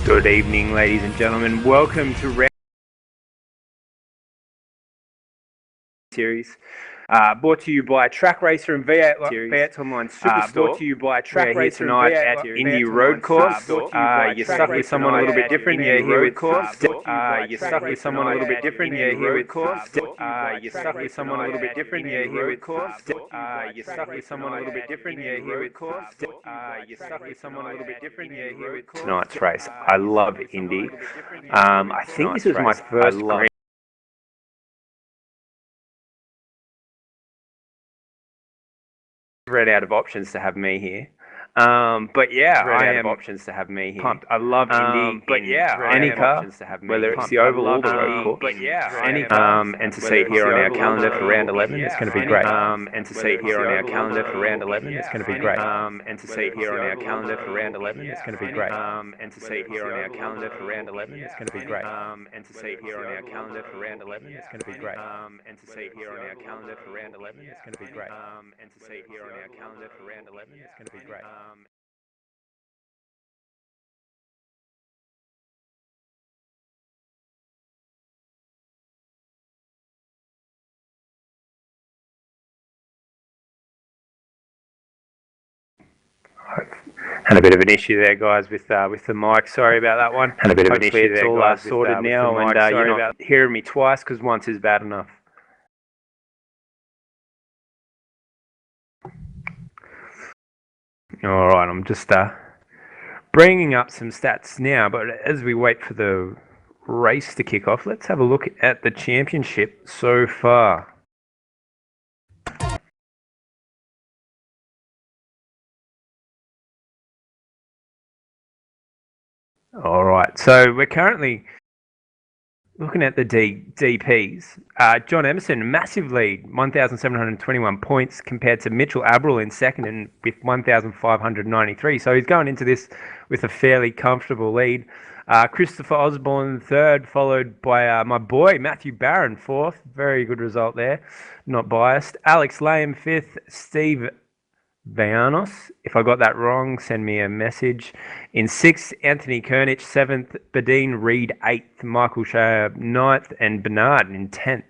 Good evening, ladies and gentlemen. Welcome to Round Series. Brought to you by Track Racer and V8 Series. Online Superstore. Brought to you by Track Racer tonight and V8 at Indy Road Course. You're stuck with someone a little bit different. You're here with you're stuck with someone a little bit different. You're here with you're stuck with someone a little bit different. You're here with you're stuck with someone a little bit different. You're here with you're stuck with someone a little bit different. You're here with tonight's race. I love Indy. I think this is my first Grand ran out of options to have me here. But yeah, I am options to have me here. Pumped. I love Indy. But yeah, any car, whether it's the oval or the road course. But yeah, any and to see it here on our calendar for round 11, it's going to be great. And to see it here on our calendar for round 11, it's going to be great. And to see it here on our calendar for round 11, it's going to be great. And to see it here on our calendar for round 11, it's going to be great. And to see it here on our calendar for round 11, it's going to be great. And to see it here on our calendar for round 11, it's going to be great. And to see it here on our calendar for round 11, it's going to be great. Had a bit of an issue there, guys, with the mic. Sorry about that one. Had a bit of an issue there, it's all guys, sorted now, and you're not hearing me twice because once is bad enough. All right, I'm just bringing up some stats now, but as we wait for the race to kick off, let's have a look at the championship so far. All right, so we're currently looking at the DPs. John Emerson, massive lead, 1,721 points compared to Mitchell Abril in second and with 1,593. So he's going into this with a fairly comfortable lead. Christopher Osborne third, followed by my boy Matthew Barron fourth. Very good result there, not biased. Alex Lamb fifth, Steve Vianos, if I got that wrong, send me a message. In sixth, Anthony Kernich, seventh, Badine Reed, eighth, Michael Shea, ninth, and Bernard in 10th.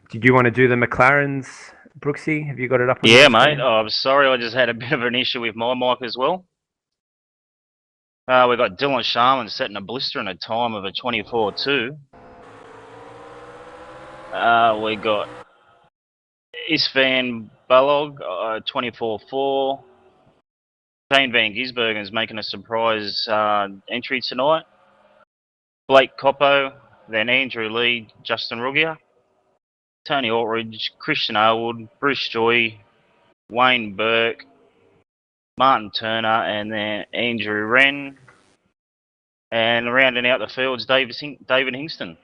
Did you want to do the McLarens, Brooksy? Have you got it up? Yeah, mate. Oh, I'm sorry, I just had a bit of an issue with my mic as well. We got Dylan Sharman setting a blister in a time of a 24.2. We got Isvan Balog, 24.4. Shane Van Gisbergen is making a surprise entry tonight. Blake Coppo, then Andrew Lee, Justin Ruggier, Tony Altridge, Christian Elwood, Bruce Joy, Wayne Burke, Martin Turner, and then Andrew Wren. And rounding out the fields, David Hingston.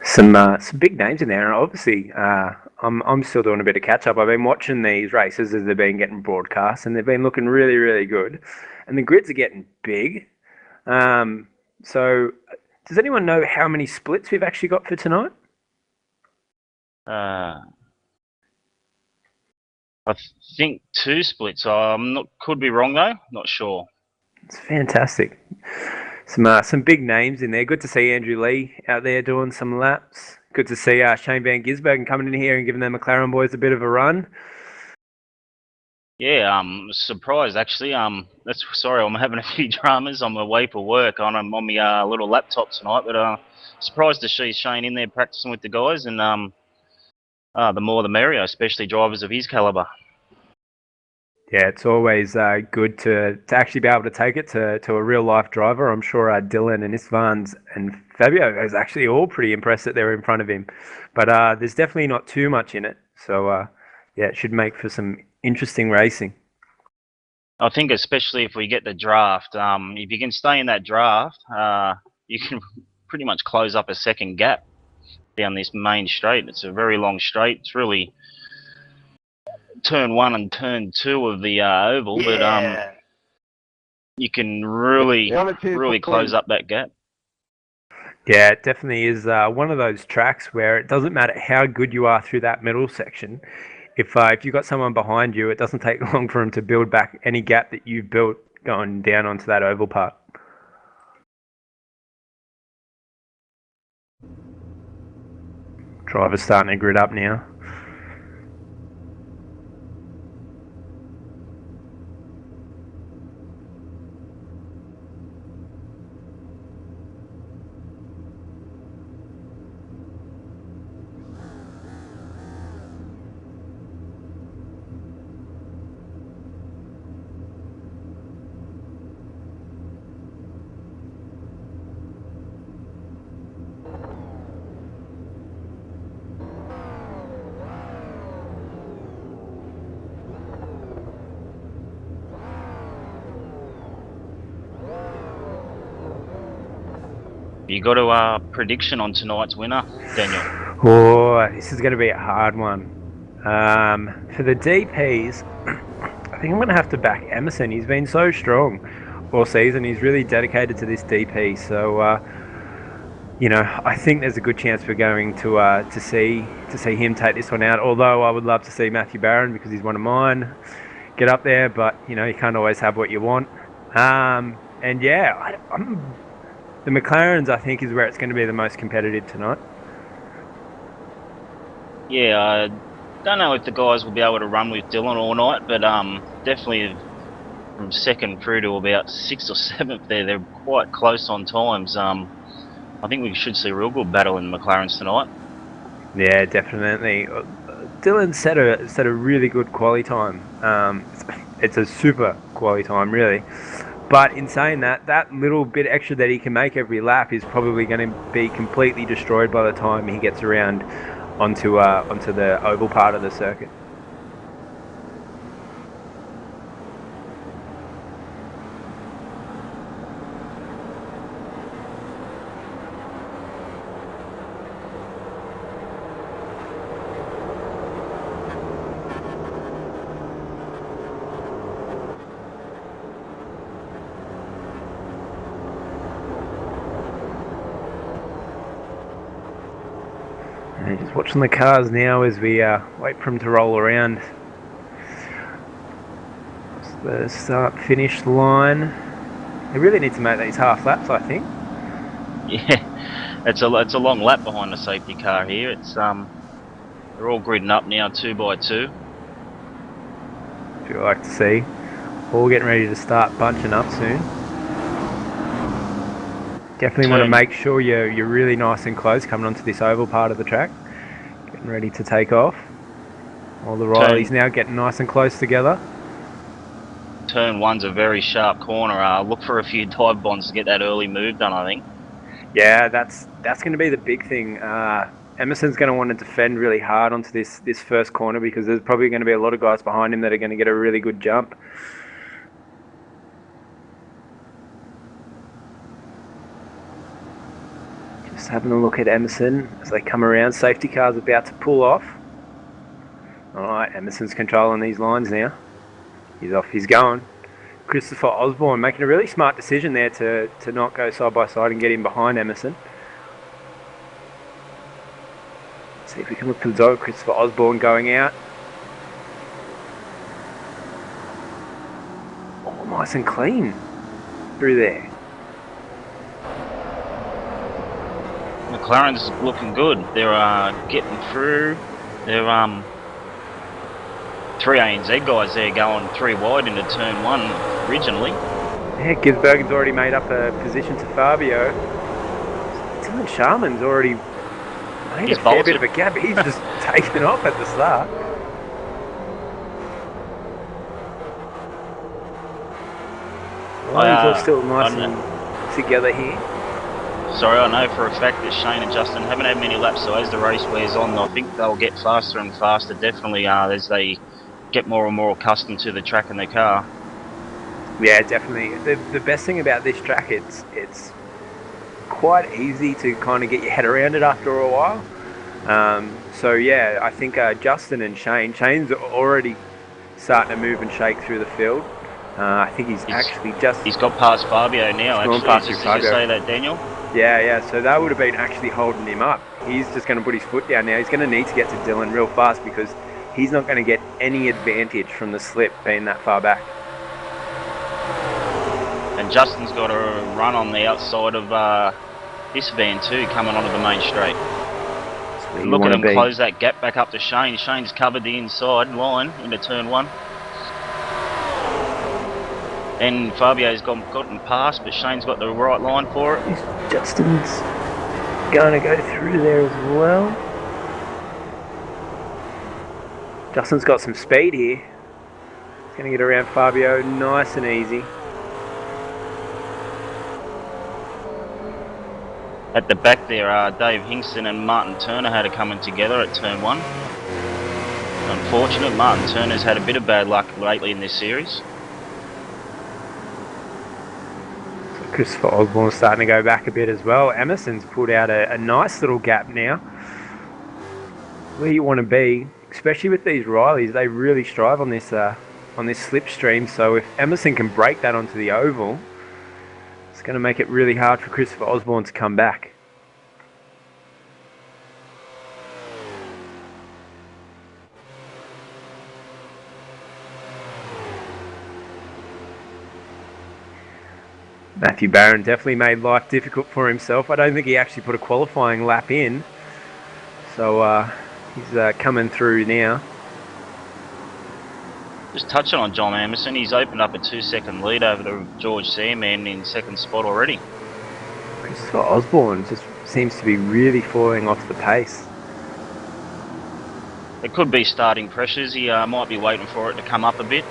Some big names in there, and obviously I'm still doing a bit of catch up. I've been watching these races as they've been getting broadcast, and they've been looking really, really good. And the grids are getting big. So, does anyone know how many splits we've actually got for tonight? I think 2 splits. Could be wrong though. Not sure. It's fantastic. Some big names in there. Good to see Andrew Lee out there doing some laps. Good to see Shane Van Gisbergen coming in here and giving the McLaren boys a bit of a run. Yeah, I'm surprised actually. Sorry, I'm having a few dramas. I'm away for work. I'm on my little laptop tonight, but surprised to see Shane in there practicing with the guys, and the more the merrier, especially drivers of his calibre. Yeah, it's always good to actually be able to take it to a real life driver. I'm sure Dylan and Isvans and Fabio is actually all pretty impressed that they're in front of him. But there's definitely not too much in it. So yeah, it should make for some interesting racing. I think especially if we get the draft, if you can stay in that draft, you can pretty much close up a second gap down this main straight. It's a very long straight. It's really turn 1 and turn 2 of the oval, but you can really close up that gap. Yeah, it definitely is one of those tracks where it doesn't matter how good you are through that middle section. If you've got someone behind you, it doesn't take long for them to build back any gap that you've built going down onto that oval part. Driver's starting to grid up now. You got a prediction on tonight's winner, Daniel? Oh, this is going to be a hard one. For the DPs, I think I'm going to have to back Emerson. He's been so strong all season. He's really dedicated to this DP. So, I think there's a good chance we're going to see him take this one out. Although I would love to see Matthew Barron, because he's one of mine, get up there. But you can't always have what you want. And yeah, the McLarens, I think, is where it's going to be the most competitive tonight. Yeah, I don't know if the guys will be able to run with Dylan all night, but definitely from second through to about 6th or 7th there, they're quite close on times. I think we should see a real good battle in the McLarens tonight. Yeah, definitely. Dylan set a really good quali time. It's a super quali time, really. But in saying that little bit extra that he can make every lap is probably going to be completely destroyed by the time he gets around onto the oval part of the circuit. Just watching the cars now as we wait for them to roll around. It's the start-finish line. They really need to make these half laps, I think. Yeah, it's a long lap behind the safety car here. It's they're all gridding up now, 2 by 2. If you like to see, all getting ready to start bunching up soon. Definitely want to make sure you're really nice and close coming onto this oval part of the track. Getting ready to take off. All the Rileys now getting nice and close together. Turn 1's a very sharp corner. Look for a few dive bonds to get that early move done, I think. Yeah, that's going to be the big thing. Emerson's going to want to defend really hard onto this first corner, because there's probably going to be a lot of guys behind him that are going to get a really good jump. Just having a look at Emerson as they come around. Safety car's about to pull off. Alright, Emerson's controlling these lines now. He's off, he's going. Christopher Osborne making a really smart decision there to not go side by side and get in behind Emerson. Let's see if we can look to the dog. Christopher Osborne going out. Oh, nice and clean through there. McLaren's looking good. They're getting through. They're 3 ANZ guys there going 3 wide into turn 1 originally. Yeah, Gisbergen's already made up a position to Fabio. Dylan Sharman's already made a fair bit of a gap. He's just taken off at the start. Lines are still nice and together here. Sorry, I know for a fact that Shane and Justin haven't had many laps, so as the race wears on, I think they'll get faster and faster, definitely, as they get more and more accustomed to the track and their car. Yeah, definitely. The best thing about this track, it's quite easy to kind of get your head around it after a while. So yeah, I think Justin and Shane's already starting to move and shake through the field. I think he's got past Fabio now, actually. Did you say that, Daniel? Yeah, so that would have been actually holding him up. He's just going to put his foot down now. He's going to need to get to Dylan real fast, because he's not going to get any advantage from the slip being that far back. And Justin's got a run on the outside of this van too, coming onto the main straight. Look at him close that gap back up to Shane. Shane's covered the inside line into turn 1. And Fabio's gotten past, but Shane's got the right line for it. Justin's going to go through there as well. Justin's got some speed here. He's going to get around Fabio nice and easy. At the back there, Dave Hingston and Martin Turner had it coming together at turn 1. Unfortunate, Martin Turner's had a bit of bad luck lately in this series. Christopher Osborne's starting to go back a bit as well. Emerson's pulled out a nice little gap now. Where you want to be, especially with these Rileys, they really strive on this slipstream. So if Emerson can break that onto the oval, it's going to make it really hard for Christopher Osborne to come back. Matthew Barron definitely made life difficult for himself. I don't think he actually put a qualifying lap in. So he's coming through now. Just touching on John Emerson, he's opened up a 2-second lead over the George Sandman in second spot already. Christopher Osborne just seems to be really falling off the pace. It could be starting pressures. He might be waiting for it to come up a bit.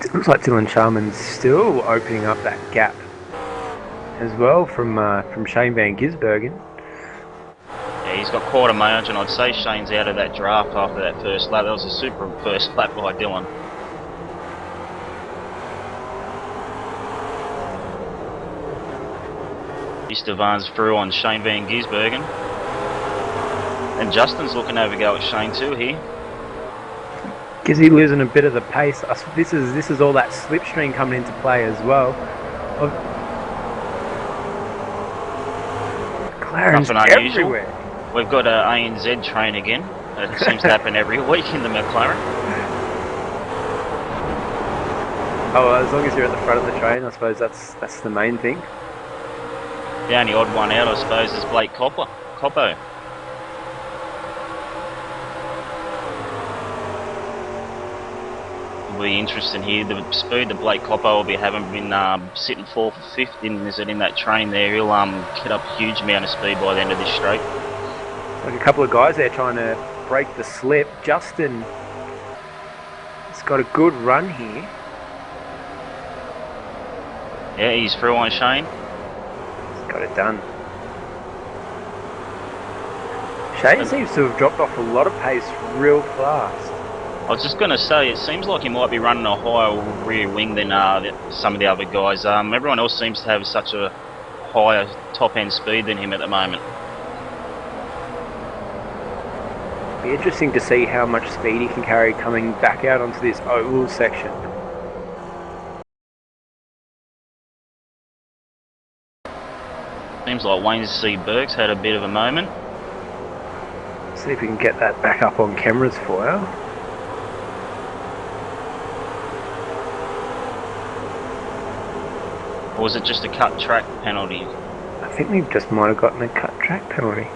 It looks like Dylan Sharman's still opening up that gap as well from Shane Van Gisbergen. Yeah, he's got quite a margin. I'd say Shane's out of that draft after that first lap. That was a super first lap by Dylan. Estevan's through on Shane Van Gisbergen. And Justin's looking over go at Shane too here. Gizzy losing a bit of the pace. This is all that slipstream coming into play as well. McLaren's everywhere. We've got an ANZ train again. It seems to happen every week in the McLaren. Oh, well, as long as you're at the front of the train, I suppose that's the main thing. The only odd one out, I suppose, is Blake Coppo. It'll be interesting here. The speed that Blake Coppo will be having been sitting 4th or 5th in that train there. He'll get up a huge amount of speed by the end of this straight. Like a couple of guys there trying to break the slip. Justin has got a good run here. Yeah, he's through on Shane. He's got it done. Shane seems to have dropped off a lot of pace real fast. I was just going to say, it seems like he might be running a higher rear wing than some of the other guys. Everyone else seems to have such a higher top-end speed than him at the moment. Be interesting to see how much speed he can carry coming back out onto this oval section. Seems like Wayne C. Burke's had a bit of a moment. See if we can get that back up on cameras for you. Or was it just a cut track penalty? I think we just might have gotten a cut track penalty.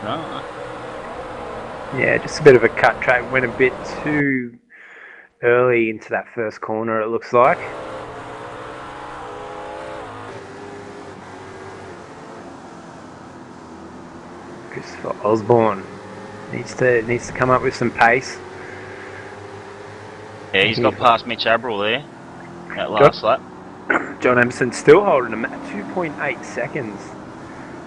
No. Yeah, just a bit of a cut track. Went a bit too early into that first corner, it looks like. Christopher Osborne needs to come up with some pace. Yeah, he's got past Mitch Abril there. That last lap. John Emerson still holding him at 2.8 seconds.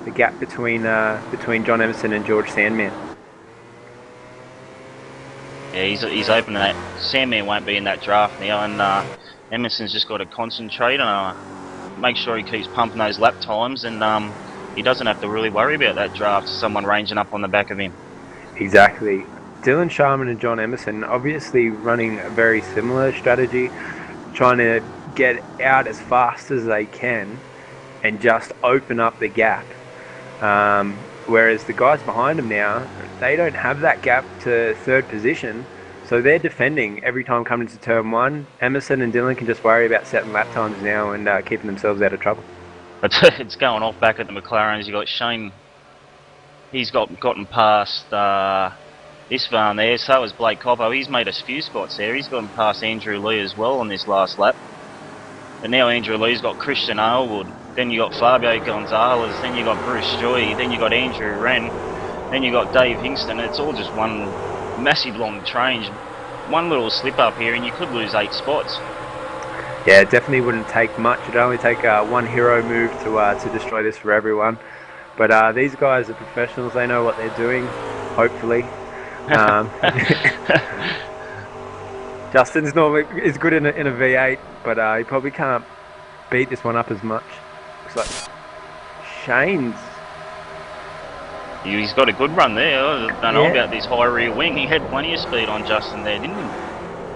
The gap between John Emerson and George Sandman. Yeah, he's opening that. Sandman won't be in that draft now, and Emerson's just got to concentrate and make sure he keeps pumping those lap times, and he doesn't have to really worry about that draft. Someone ranging up on the back of him. Exactly. Dylan Sharman and John Emerson obviously running a very similar strategy, trying to get out as fast as they can and just open up the gap. Whereas the guys behind them now, they don't have that gap to third position, so they're defending every time coming into turn one. Emerson and Dylan can just worry about setting lap times now and keeping themselves out of trouble. It's going off back at the McLarens. You got Shane. He's gotten past Istvan there. So has Blake Coppo. He's made a few spots there. He's gotten past Andrew Lee as well on this last lap. And now Andrew Lee's got Christian Aylwood. Then you got Fabio Gonzalez. Then you got Bruce Joy. Then you got Andrew Wren. Then you got Dave Hingston. It's all just one massive long change. One little slip up here, and you could lose 8 spots. Yeah, it definitely wouldn't take much. It'd only take one hero move to destroy this for everyone. But these guys are professionals. They know what they're doing, hopefully. Justin's normally is good in a V8, but he probably can't beat this one up as much. Looks like Shane's... He's got a good run there. I don't know about this high rear wing. He had plenty of speed on Justin there, didn't he?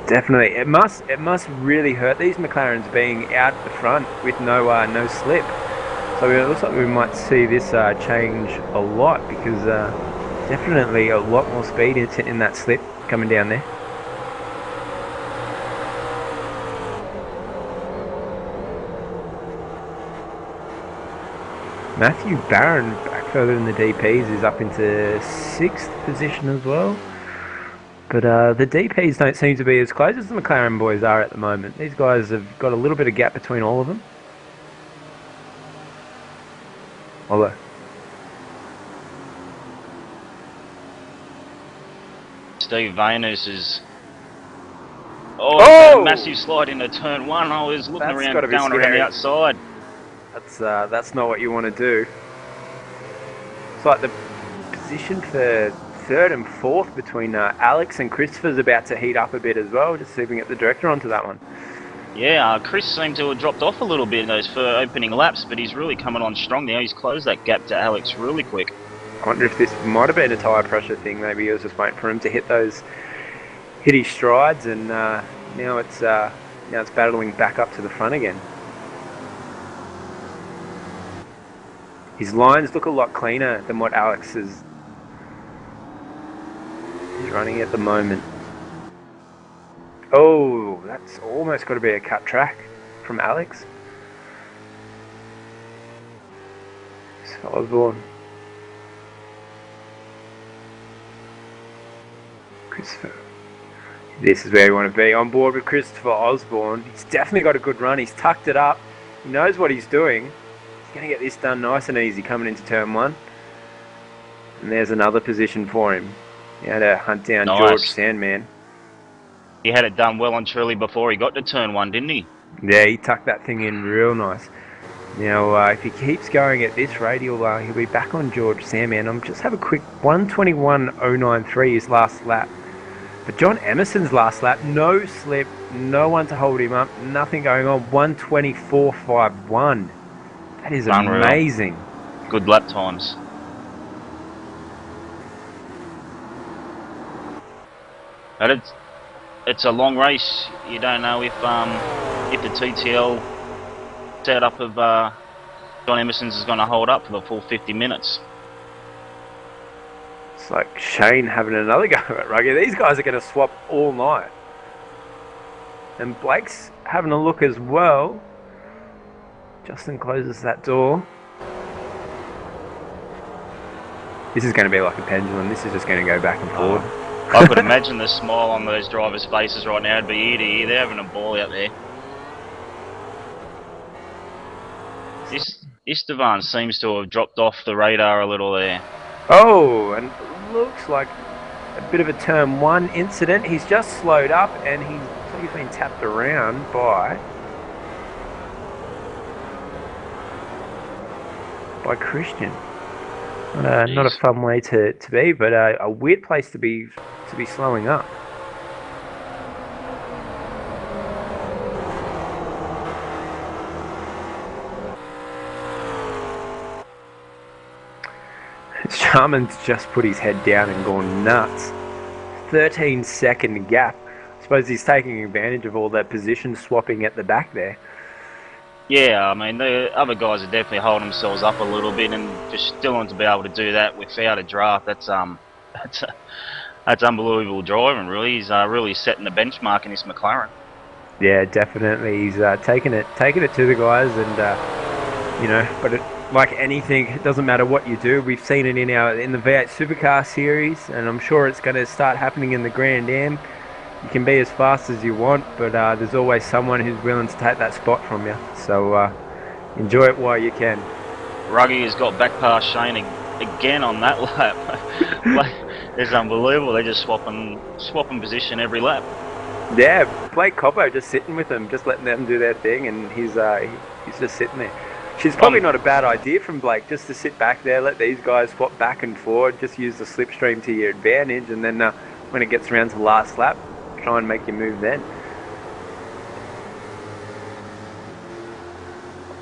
Definitely. It must really hurt these McLarens being out the front with no slip. So it looks like we might see this change a lot, because definitely a lot more speed in that slip coming down there. Matthew Barron, back further in the DPs, is up into 6th position as well. But the DPs don't seem to be as close as the McLaren boys are at the moment. These guys have got a little bit of gap between all of them. Although... Steve Vainers is... Oh! A massive slide into turn 1. I was looking around, going around the outside. That's not what you want to do. It's like the position for 3rd and 4th between Alex and Christopher's about to heat up a bit as well. Just see if we can get the director onto that one. Yeah, Chris seemed to have dropped off a little bit in those opening laps, but he's really coming on strong now. He's closed that gap to Alex really quick. I wonder if this might have been a tyre pressure thing. Maybe he was just waiting for him to hit his strides, and now it's battling back up to the front again. His lines look a lot cleaner than what Alex is running at the moment. Oh, that's almost got to be a cut track from Alex. Osborne. Christopher. This is where we want to be. On board with Christopher Osborne. He's definitely got a good run. He's tucked it up. He knows what he's doing. He's going to get this done nice and easy coming into turn 1. And there's another position for him. He had to hunt down George Sandman. He had it done well and truly before he got to turn 1, didn't he? Yeah, he tucked that thing in real nice. Now, if he keeps going at this rate, he'll be back on George Sandman. I'm just have a quick 1:21.093 his last lap. But John Emerson's last lap, no slip, no one to hold him up, nothing going on. 1:24.51. That is unreal. Amazing. Good lap times. But it's a long race. You don't know if the TTL setup of John Emerson's is going to hold up for the full 50 minutes. It's like Shane having another go at Ruggy. These guys are going to swap all night. And Blake's having a look as well. Justin closes that door. This is going to be like a pendulum. This is just going to go back and forward. I could imagine the smile on those drivers' faces right now. It'd be ear to ear. They're having a ball out there. Istvan seems to have dropped off the radar a little there. Oh, and looks like a bit of a turn 1 incident. He's just slowed up, and he's been tapped around by Christian. Not a fun way to be, but a weird place to be slowing up. Sharman's just put his head down and gone nuts. 13-second gap. I suppose he's taking advantage of all that position swapping at the back there. Yeah, I mean, the other guys are definitely holding themselves up a little bit, and for Dillon to be able to do that without a draft, that's that's unbelievable driving. Really, he's really setting the benchmark in this McLaren. Yeah, definitely. He's taking it to the guys, and but like anything, it doesn't matter what you do. We've seen it in the V8 Supercar series, and I'm sure it's going to start happening in the Grand Am. You can be as fast as you want, but there's always someone who's willing to take that spot from you. So enjoy it while you can. Ruggy has got back past Shane again on that lap. Like, it's unbelievable. They're just swapping position every lap. Yeah, Blake Coppo just sitting with them, just letting them do their thing, and he's just sitting there. She's probably not a bad idea from Blake, just to sit back there, let these guys swap back and forward, just use the slipstream to your advantage, and then when it gets around to the last lap, try and make your move then.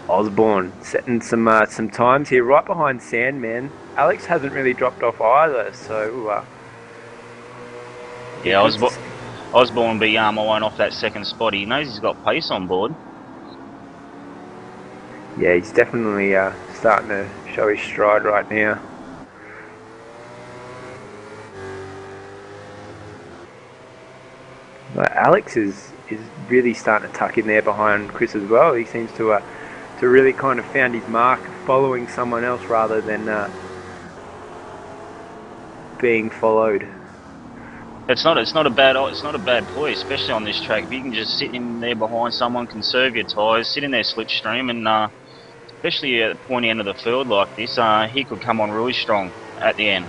Osborne setting some times here, right behind Sandman. Alex hasn't really dropped off either, so yeah, Osborne be eyeing off that second spot. He knows he's got pace on board. Yeah, he's definitely starting to show his stride right now. But Alex is really starting to tuck in there behind Chris as well. He seems to really kind of found his mark, following someone else rather than being followed. It's not a bad ploy, especially on this track. If you can just sit in there behind someone, conserve your tyres, sit in their slipstream, and especially at the pointy end of the field like this, he could come on really strong at the end.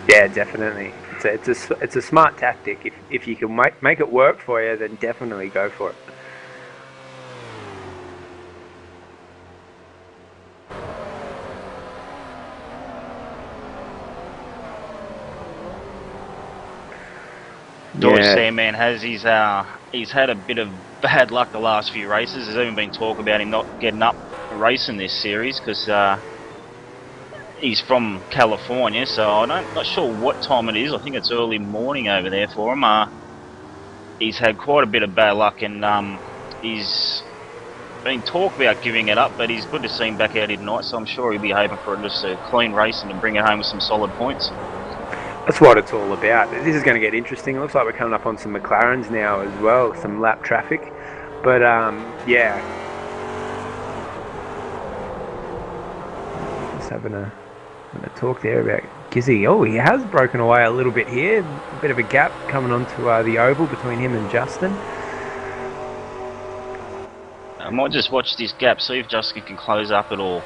Yeah, definitely. It's a smart tactic. If you can make it work for you, then definitely go for it. George Sandman he's had a bit of bad luck the last few races. There's even been talk about him not getting up racing this series because he's from California, so I'm not sure what time it is. I think it's early morning over there for him. He's had quite a bit of bad luck, and he's been talked about giving it up, but he's good to see him back out here tonight, so I'm sure he'll be hoping for just a clean race and to bring it home with some solid points. That's what it's all about. This is going to get interesting. It looks like we're coming up on some McLarens now as well, some lap traffic. But yeah, just having a talk there about Gizzy. Oh, he has broken away a little bit here. A bit of a gap coming onto the oval between him and Justin. I might just watch this gap, see if Justin can close up at all.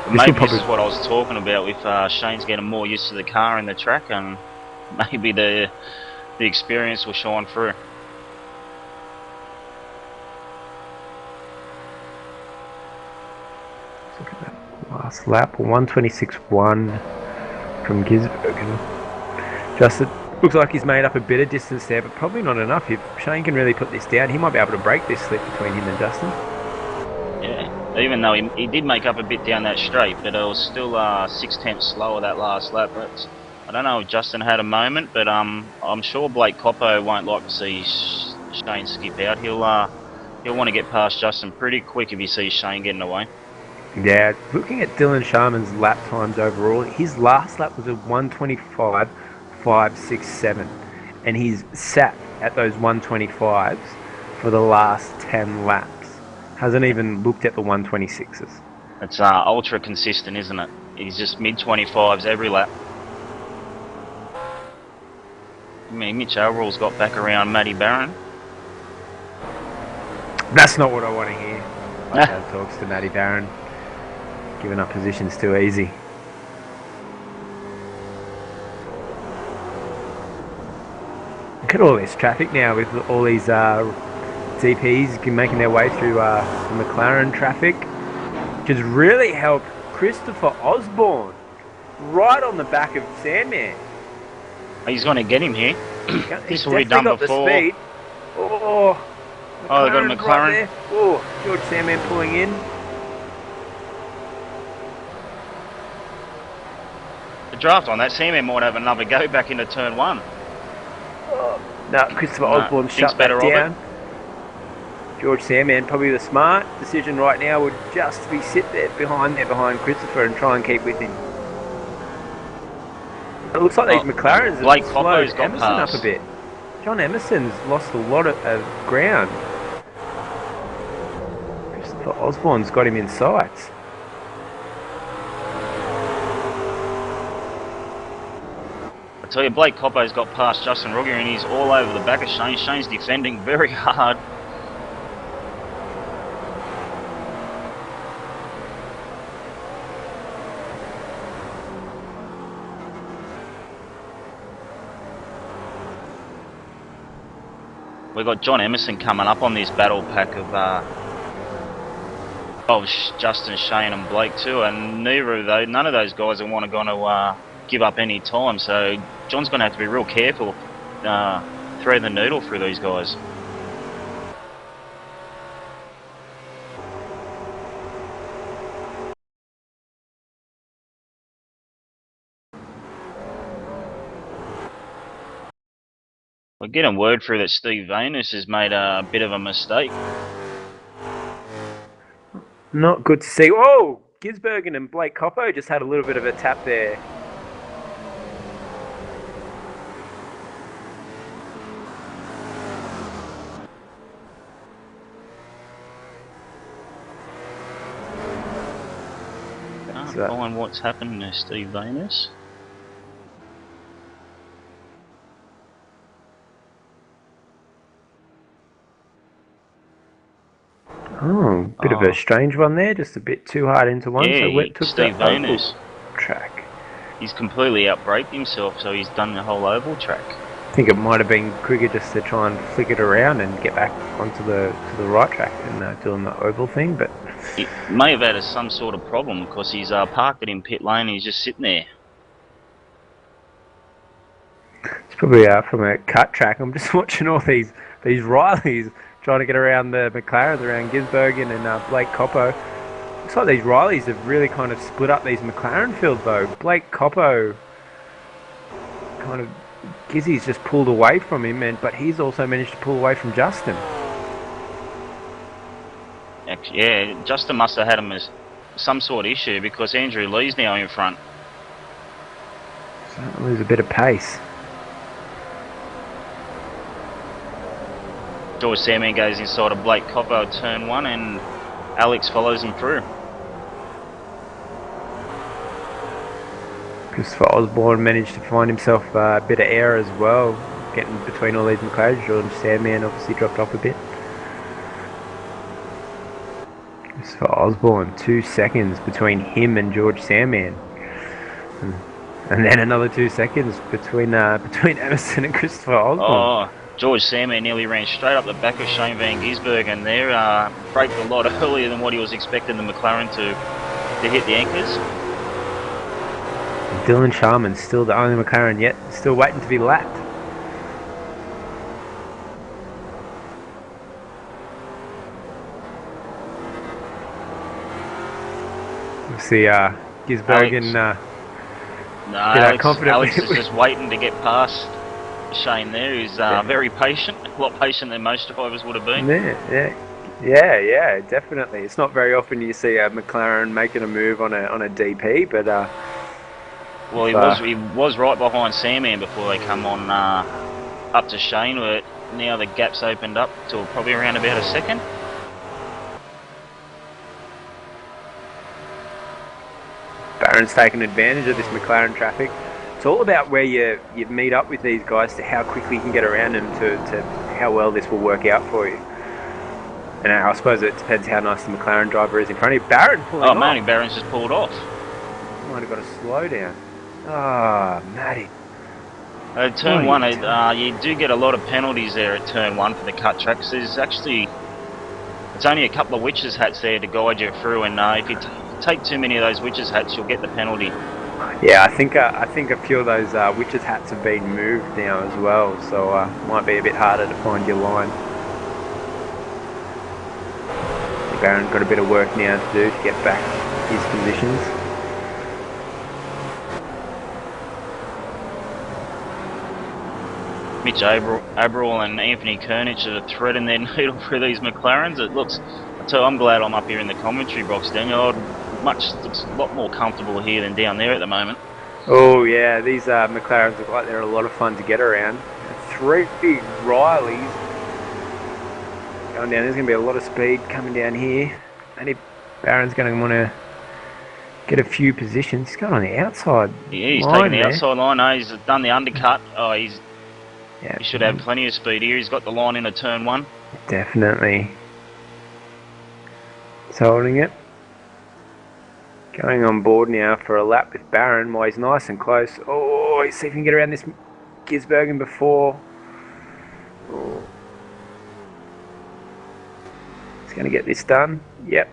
Maybe this is what I was talking about with Shane's getting more used to the car and the track, and maybe the experience will shine through. Let's look at that last lap, 126.1 from Gisbergen. Justin looks like he's made up a bit of distance there, but probably not enough. If Shane can really put this down, he might be able to break this slip between him and Justin. Yeah, even though he did make up a bit down that straight, but it was still 6/10 slower that last lap. But I don't know if Justin had a moment, but I'm sure Blake Coppo won't like to see Shane skip out. He'll want to get past Justin pretty quick if he sees Shane getting away. Yeah, looking at Dylan Sharman's lap times overall, his last lap was a 125.567, and he's sat at those 125s for the last 10 laps. Hasn't even looked at the 126s. It's ultra consistent, isn't it? He's just mid-25s every lap. I mean, Mitch Alrill's got back around Matty Barron. That's not what I want to hear. I have talks to Matty Barron. Giving up positions too easy. Look at all this traffic now with all these DPs making their way through the McLaren traffic, which has really helped Christopher Osborne right on the back of Sandman. He's going to get him here. He's definitely got the speed. Oh, they got a McLaren. Right there. Oh, George Sandman pulling in. The draft on that, Sandman might have another go back into turn one. Oh, no, Christopher Osborne shut that down. George Sandman, probably the smart decision right now would just be sit there behind Christopher and try and keep with him. It looks like these McLarens Blake have Coppo's slowed got Emerson past. up a bit. John Emerson's lost a lot of ground. Christopher Osborne's got him in sights. I tell you, Blake Coppo's got past Justin Rugger and he's all over the back of Shane. Shane's defending very hard. We've got John Emerson coming up on this battle pack of Justin, Shane and Blake too, and none of those guys are going to give up any time, so John's going to have to be real careful threading the needle through these guys. We're getting word through that Steve Venus has made a bit of a mistake. Not good to see. Oh, Gisbergen and Blake Coppo just had a little bit of a tap there. Can't find what's happened to Steve Venus. Oh, bit of a strange one there, just a bit too hard into one. Yeah, so Wet took Steve the Venus track. He's completely outbraked himself, so he's done the whole oval track. I think it might have been quicker just to try and flick it around and get back onto the right track and doing the oval thing, but he may have had some sort of problem because he's parked it in pit lane and he's just sitting there. It's probably from a cut track. I'm just watching all these Rileys trying to get around the McLarens, around Gisbergen and Blake Coppo. Looks like these Rileys have really kind of split up these McLaren field though. Blake Coppo kind of, Gizzy's just pulled away from him, but he's also managed to pull away from Justin. Actually, yeah, Justin must have had him as some sort of issue because Andrew Lee's now in front. So lose a bit of pace. George Sandman goes inside of Blake Coppo at turn 1 and Alex follows him through. Christopher Osborne managed to find himself a bit of air as well, getting between all these McLarens. George Sandman obviously dropped off a bit. Christopher Osborne, 2 seconds between him and George Sandman. And then another 2 seconds between Emerson and Christopher Osborne. Oh, George Sandman nearly ran straight up the back of Shane Van Gisbergen there. Braked a lot earlier than what he was expecting the McLaren to hit the anchors. Dylan Sharman's still the only McLaren yet, still waiting to be lapped. We'll see Gisbergen Alex is just waiting to get past Shane there. He's very patient, a lot patient than most drivers would have been. Yeah, definitely. It's not very often you see a McLaren making a move on a DP, but well, he was right behind Sandman before they come on up to Shane, but now the gap's opened up to probably around about a second. Barron's taken advantage of this McLaren traffic. It's all about where you meet up with these guys to how quickly you can get around them to how well this will work out for you. And I suppose it depends how nice the McLaren driver is in front of you. Barron pulling off. Matty Barron's just pulled off. Might have got a slow down. Ah, Matty. Turn 1, you do get a lot of penalties there at turn 1 for the cut tracks. It's only a couple of witches hats there to guide you through, and if you take too many of those witches hats, you'll get the penalty. Yeah, I think a few of those witches hats have been moved now as well, so might be a bit harder to find your line. Barron got a bit of work now to do to get back his positions. Mitch Abril and Anthony Kernich are threading their needle through these McLarens. It looks, I'm glad I'm up here in the commentary box, Daniel. Looks a lot more comfortable here than down there at the moment. Oh yeah, these McLarens look like they're a lot of fun to get around. 3 big Rileys going down. There's going to be a lot of speed coming down here. And if Barron's going to want to get a few positions, he's going on the outside. Yeah, he's taking the outside line. No, he's done the undercut. Oh, he should have plenty of speed here. He's got the line into turn 1. Definitely. He's holding it. Going on board now for a lap with Barron while he's nice and close. Oh, let's see if he can get around this Gisbergen before. Oh. He's going to get this done. Yep.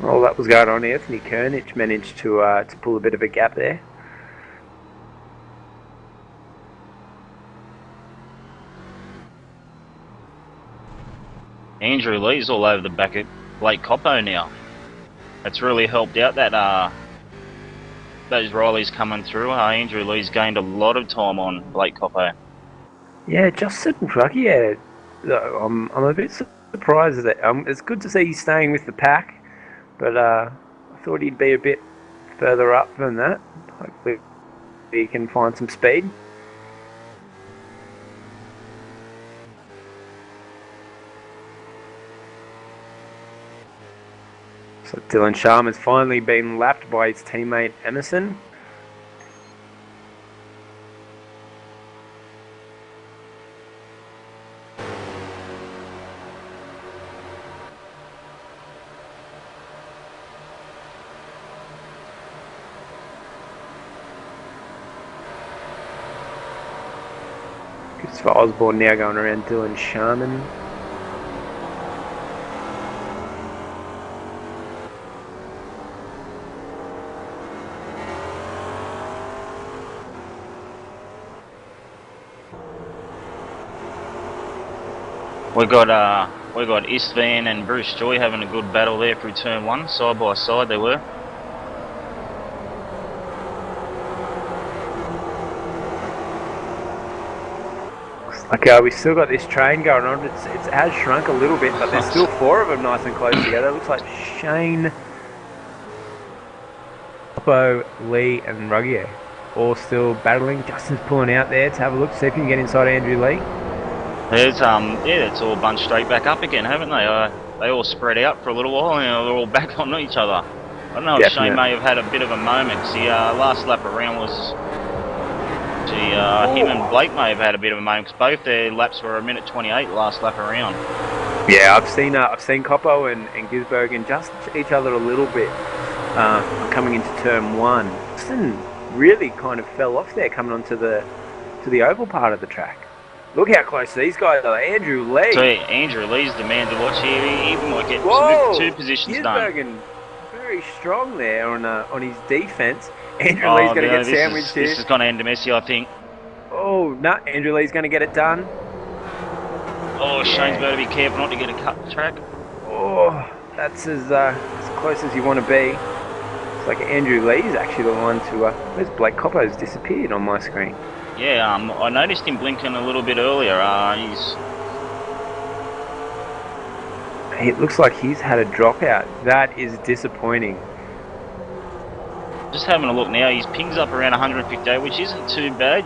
All that was going on, Anthony Kernich managed to pull a bit of a gap there. Andrew Lee's all over the back of Blake Coppo now. That's really helped out that those Rileys coming through. Andrew Lee's gained a lot of time on Blake Coppo. Yeah, Justin Ruggier. I'm a bit surprised that it's good to see he's staying with the pack, but I thought he'd be a bit further up than that. Hopefully he can find some speed. So Dylan Sharman's finally been lapped by his teammate Emerson. Christopher Osborne now going around Dylan Sharman. We got Istvan and Bruce Joy having a good battle there through turn 1, side by side they were. Looks like we've still got this train going on. It has shrunk a little bit, but there's still 4 of them nice and close together. Looks like Shane, Oppo, Lee and Ruggier all still battling. Justin's pulling out there to have a look, see if he can get inside Andrew Lee. There's it's all bunched straight back up again, haven't they? They all spread out for a little while, and they're all back on each other. I don't know if Shane may have had a bit of a moment. The last lap around was, him and Blake may have had a bit of a moment because both their laps were 1:28 last lap around. Yeah, I've seen Coppo and Gisbergen just each other a little bit coming into turn 1. Justin really kind of fell off there coming onto the oval part of the track. Look how close these guys are. Andrew Lee. So Andrew Lee's the man to watch here. He even might get 2 positions done. Very strong there on his defence. Andrew Lee's going to get sandwiched here. This is going to end to Messi, I think. Oh, no. Andrew Lee's going to get it done. Oh, yeah. Shane's got to be careful not to get a cut track. Oh, that's as close as you want to be. It's like Andrew Lee's actually the one to... where's Blake Coppo's disappeared on my screen? Yeah, I noticed him blinking a little bit earlier. It looks like he's had a dropout. That is disappointing. Just having a look now, his ping's up around 158, which isn't too bad.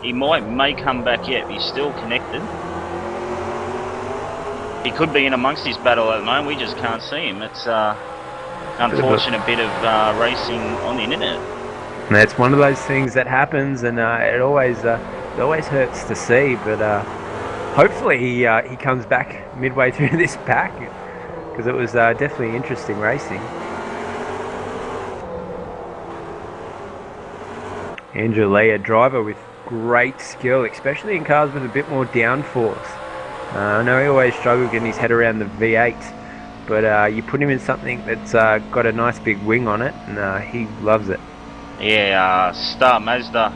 He may come back yet. He's still connected. He could be in amongst this battle at the moment. We just can't see him. It's unfortunate bit of racing on the internet. And it's one of those things that happens, and it always hurts to see. But hopefully he comes back midway through this pack, because it was definitely interesting racing. Andrew Lee, a driver with great skill, especially in cars with a bit more downforce. I know he always struggled getting his head around the V8, but you put him in something that's got a nice big wing on it, and he loves it. Yeah, Star Mazda.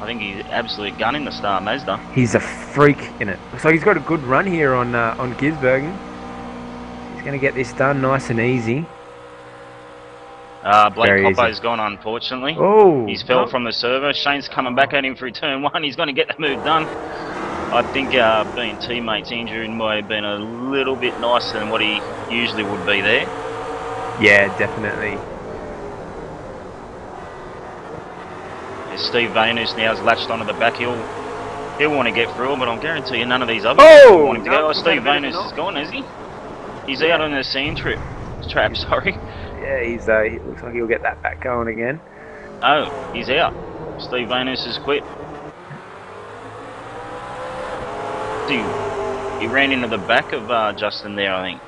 I think he's absolute gun in the Star Mazda. He's a freak in it. So he's got a good run here on Gisbergen. He's going to get this done nice and easy. Blake Very easy. Coppo's gone, unfortunately. Oh, He's fell no. from the server. Shane's coming back at him through turn 1. He's going to get the move done. I think being teammates, Andrew might have been a little bit nicer than what he usually would be there. Yeah, definitely. Steve Vainus now has latched onto the back. He'll want to get through, but I'll guarantee you none of these others will want him to go. Oh, Steve Vainus is gone, is he? He's out on the sand trap, sorry. Yeah, he looks like he'll get that back going again. Oh, he's out. Steve Vainus has quit. He ran into the back of Justin there, I think.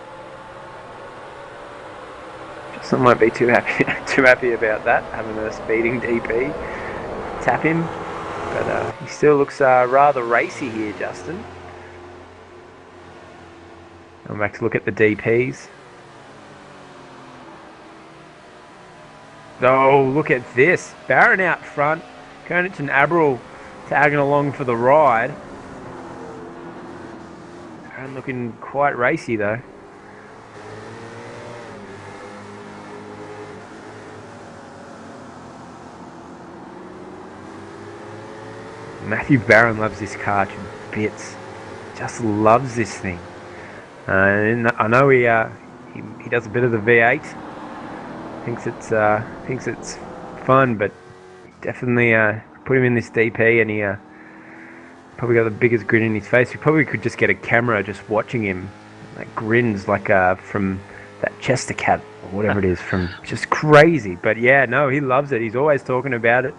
Justin might be too happy about that, having a speeding DP tap him. But he still looks rather racy here, Justin. I'm back to look at the DPs. Oh, look at this. Barron out front. Koenigk and Abril tagging along for the ride. Barron looking quite racy though. Matthew Barron loves this car to bits. Just loves this thing. And I know he does a bit of the V8. Thinks it's fun, but definitely put him in this DP, and he probably got the biggest grin in his face. We probably could just get a camera just watching him. Like grins like from that Chester Cat or whatever it is, from just crazy. But yeah, no, he loves it. He's always talking about it.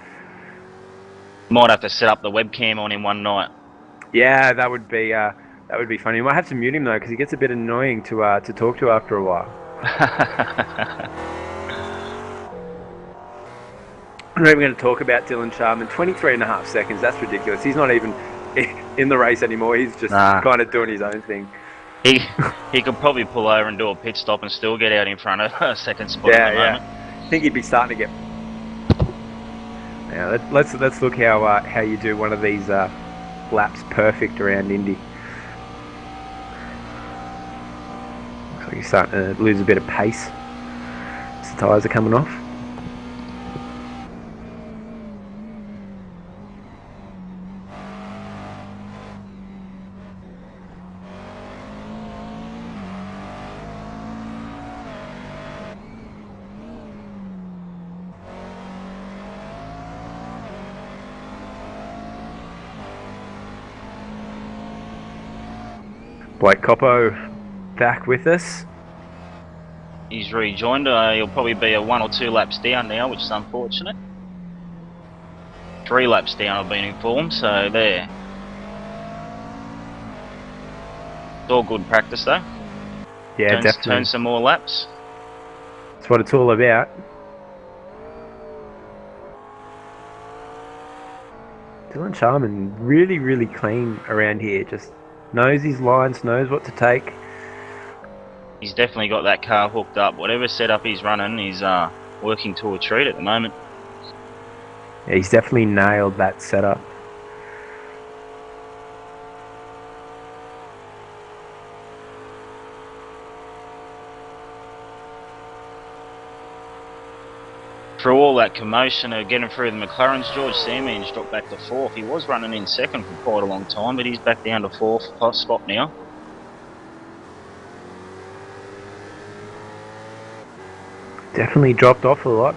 Might have to set up the webcam on him one night. Yeah, that would be funny. You might have to mute him though, because he gets a bit annoying to talk to after a while. I'm not even going to talk about Dylan Sharman. 23.5 seconds. That's ridiculous. He's not even in the race anymore. He's just kind of doing his own thing. He could probably pull over and do a pit stop and still get out in front of a second spot at the moment. I think he'd be starting to get. Now let's look how you do one of these laps perfect around Indy. Looks like you're starting to lose a bit of pace as the tyres are coming off. Blake Coppo back with us. He's rejoined. He'll probably be a 1 or 2 laps down now, which is unfortunate. 3 laps down, I've been informed, so there. It's all good practice though. Yeah, definitely. Turn some more laps. That's what it's all about. Dylan Sharman really, really clean around here. Just knows his lines, knows what to take. He's definitely got that car hooked up. Whatever setup he's running, he's working to a treat at the moment. Yeah, he's definitely nailed that setup. Through all that commotion of getting through the McLarens, George Samans dropped back to 4th. He was running in 2nd for quite a long time, but he's back down to 4th spot now. Definitely dropped off a lot.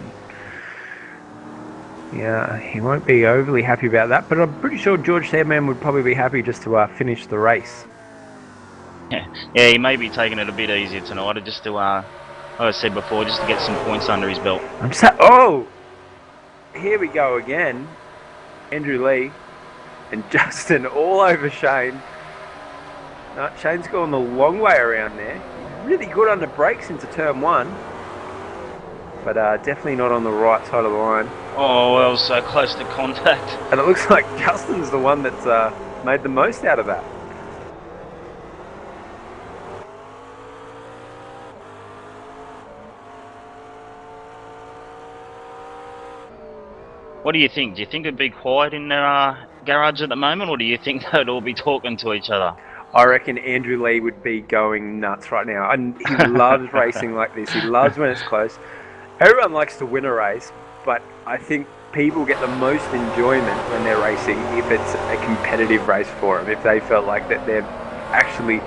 Yeah, he won't be overly happy about that, but I'm pretty sure George Samman would probably be happy just to finish the race. Yeah, he may be taking it a bit easier tonight, just to, like I said before, just to get some points under his belt. Oh! Here we go again. Andrew Lee and Justin all over Shane. No, Shane's going the long way around there. He's really good under brakes into turn 1. But definitely not on the right side of the line. Oh, well, so close to contact. And it looks like Justin's the one that's made the most out of that. What do you think? Do you think it'd be quiet in their garage at the moment, or do you think they'd all be talking to each other? I reckon Andrew Lee would be going nuts right now. And he loves racing like this. He loves when it's close. Everyone likes to win a race, but I think people get the most enjoyment when they're racing if it's a competitive race for them, if they felt like that they've actually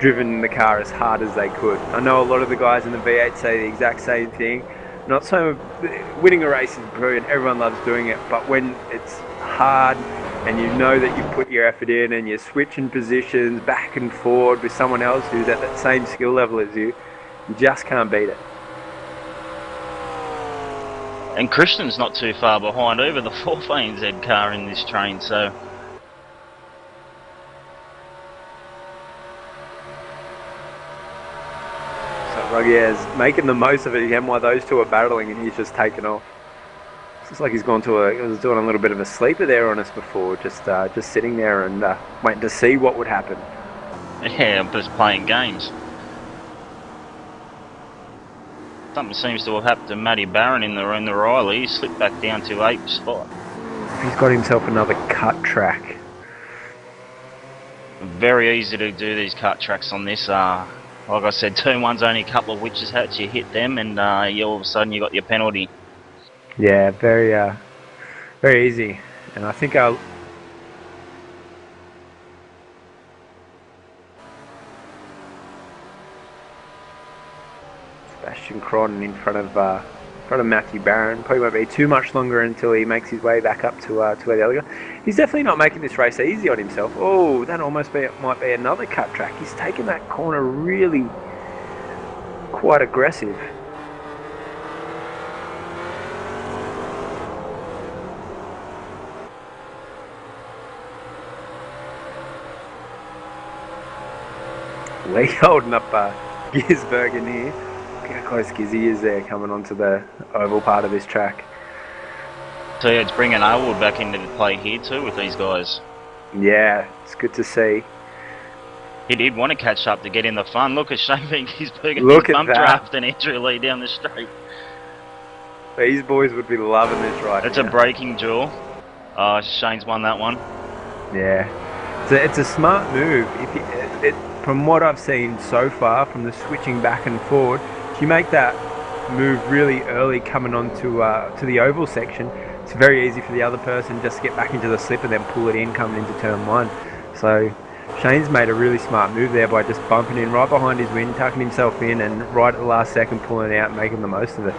driven the car as hard as they could. I know a lot of the guys in the V8 say the exact same thing. Not so winning a race is brilliant, everyone loves doing it, but when it's hard and you know that you put your effort in and you're switching positions back and forward with someone else who's at that same skill level as you just can't beat it. And Christian's not too far behind either, the fourth ANZ car in this train, so... Ruggiers making the most of it again while those two are battling and he's just taken off. It's like he's gone to he was doing a little bit of a sleeper there on us before, just sitting there and waiting to see what would happen. Yeah, I'm just playing games. Something seems to have happened to Matty Barron in the Riley. He slipped back down to 8th spot. He's got himself another cut track. Very easy to do these cut tracks on this. Like I said, turn one's only a couple of witches hats. You hit them, and all of a sudden you got your penalty. Yeah, very easy. And I think our Sebastian Cron in front of Matthew Barron. Probably won't be too much longer until he makes his way back up to where the other guy. He's definitely not making this race easy on himself. Oh, that almost might be another cut track. He's taken that corner really quite aggressive. Lee holding up Gisbergen here. Look how close Gizzy is there coming onto the oval part of this track. So yeah, it's bringing Elwood back into the play here too with these guys. Yeah, it's good to see. He did want to catch up to get in the fun. Look at Shane Van Gisbergen. Look at bump that. draft and Andrew Lee down the straight. These boys would be loving this right It's now. a breaking duel. Shane's won that one. Yeah, it's a smart move. From what I've seen so far, from the switching back and forward, if you make that move really early coming on to the oval section, it's very easy for the other person just to get back into the slip and then pull it in coming into turn one. So Shane's made a really smart move there by just bumping in right behind his wing, tucking himself in, and right at the last second pulling it out and making the most of it.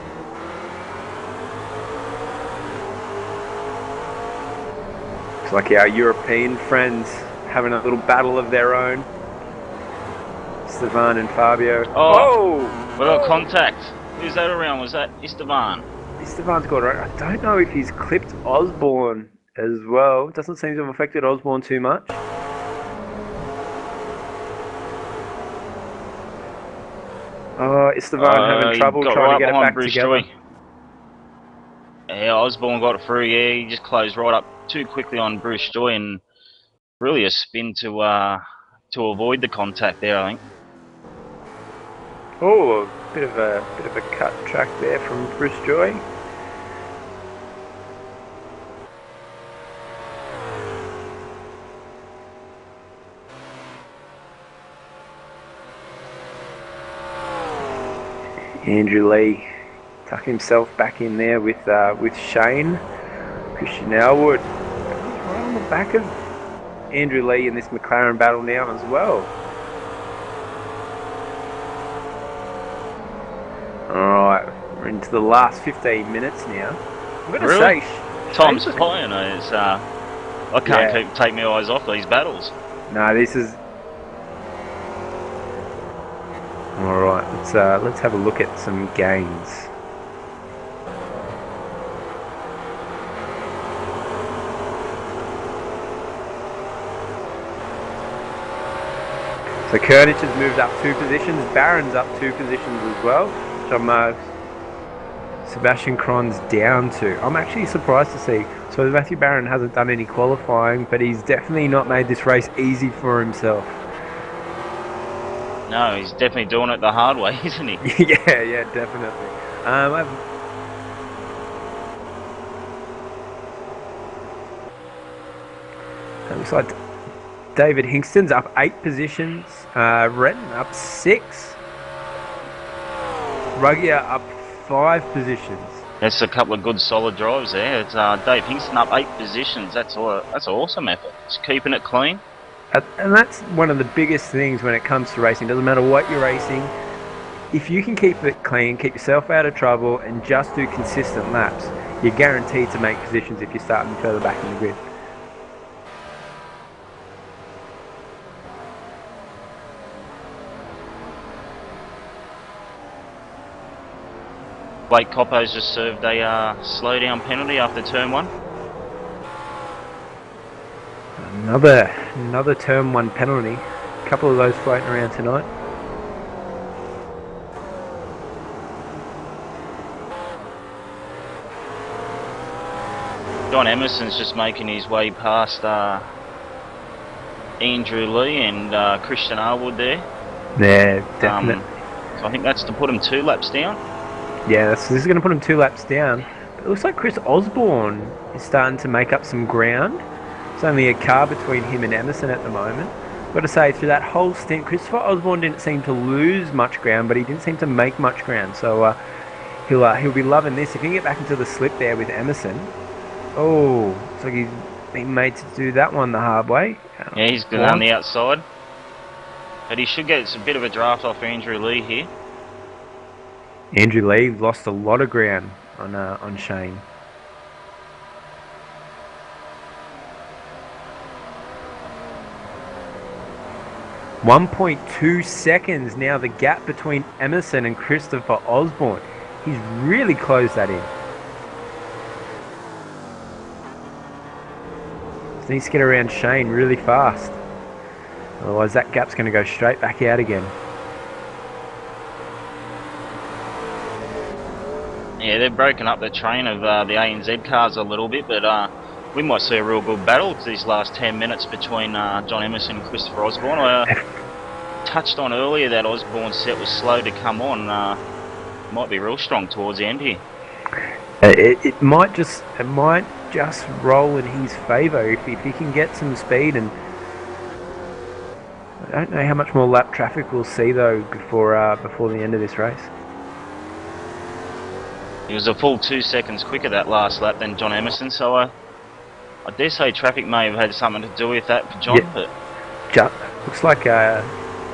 Looks like our European friends having a little battle of their own. Esteban and Fabio. Oh! We got contact. Who's that around? Was that Esteban? Esteban's got right. I don't know if he's clipped Osborne as well. It doesn't seem to have affected Osborne too much. Oh, Esteban having trouble trying to get it back Bruce together. Joy. Yeah, Osborne got it through. Yeah, he just closed right up too quickly on Bruce Joy and really a spin to avoid the contact there, I think. Oh, a bit of a cut track there from Bruce Joy. Andrew Lee tuck himself back in there with Shane. Christian Elwood right on the back of Andrew Lee in this McLaren battle now as well. Alright, we're into the last 15 minutes now. I'm going to Really? say... Time's flying. I can't take my eyes off these battles. No, this is... Alright, let's have a look at some gains. So Kurdic has moved up 2 positions, Barron's up 2 positions as well, which Sebastian Cron's down to. I'm actually surprised to see. So Matthew Barron hasn't done any qualifying, but he's definitely not made this race easy for himself. No, he's definitely doing it the hard way, isn't he? yeah, definitely. It looks like David Hingston's up 8 positions. Renton up 6. Ruggier up 5 positions. That's a couple of good solid drives there. It's Dave Hingston up 8 positions. That's an awesome effort. Just keeping it clean. And that's one of the biggest things when it comes to racing. Doesn't matter what you're racing. If you can keep it clean, keep yourself out of trouble, and just do consistent laps, you're guaranteed to make positions if you're starting further back in the grid. Blake Coppo's just served a slow down penalty after turn 1. Another turn 1 penalty. A couple of those floating around tonight. John Emerson's just making his way past Andrew Lee and Christian Arwood there. Yeah, definitely. So I think that's to put him 2 laps down. Yeah, this is going to put him 2 laps down. But it looks like Chris Osborne is starting to make up some ground. There's only a car between him and Emerson at the moment. Got to say, through that whole stint, Christopher Osborne didn't seem to lose much ground, but he didn't seem to make much ground. So he'll be loving this. If he can get back into the slip there with Emerson. Oh, looks like he's been made to do that one the hard way. Yeah, he's good on the outside. But he should get a bit of a draft off Andrew Lee here. Andrew Lee lost a lot of ground on Shane. .2 seconds now the gap between Emerson and Christopher Osborne. He's really closed that in. So needs to get around Shane really fast. Otherwise that gap's going to go straight back out again. Yeah, they've broken up the train of the ANZ cars a little bit, but we might see a real good battle these last 10 minutes between John Emerson and Christopher Osborne. I touched on earlier that Osborne's set was slow to come on. Might be real strong towards the end here. It might just roll in his favour if he can get some speed. And I don't know how much more lap traffic we'll see though before the end of this race. He was a full 2 seconds quicker that last lap than John Emerson, so I dare say traffic may have had something to do with that for John. Yeah. But looks like